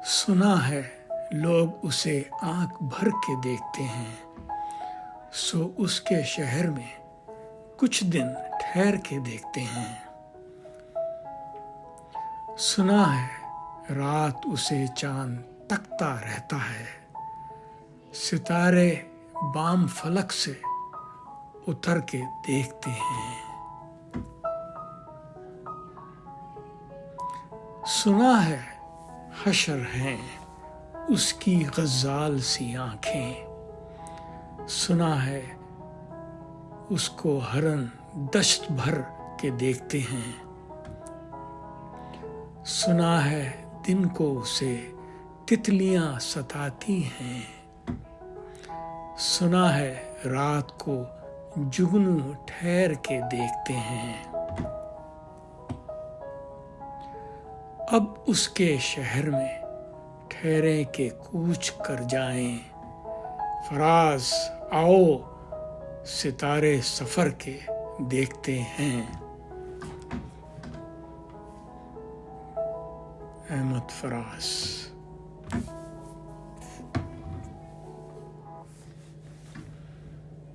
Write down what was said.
सुना है लोग उसे आंख भर के देखते हैं, सो उसके शहर में कुछ दिन ठहर के देखते हैं। सुना है रात उसे चांद तकता रहता है, सितारे बाम फलक से उतर के देखते हैं। सुना है हशर हैं उसकी गज़ाल सी आंखें, सुना है उसको हरन दश्त भर के देखते हैं। सुना है दिन को उसे तितलियां सताती हैं, सुना है रात को जुगनू ठहर के देखते हैं। अब उसके शहर में ठहरे के कूच कर जाएं, फराज आओ सितारे सफर के देखते हैं। अहमद फराज।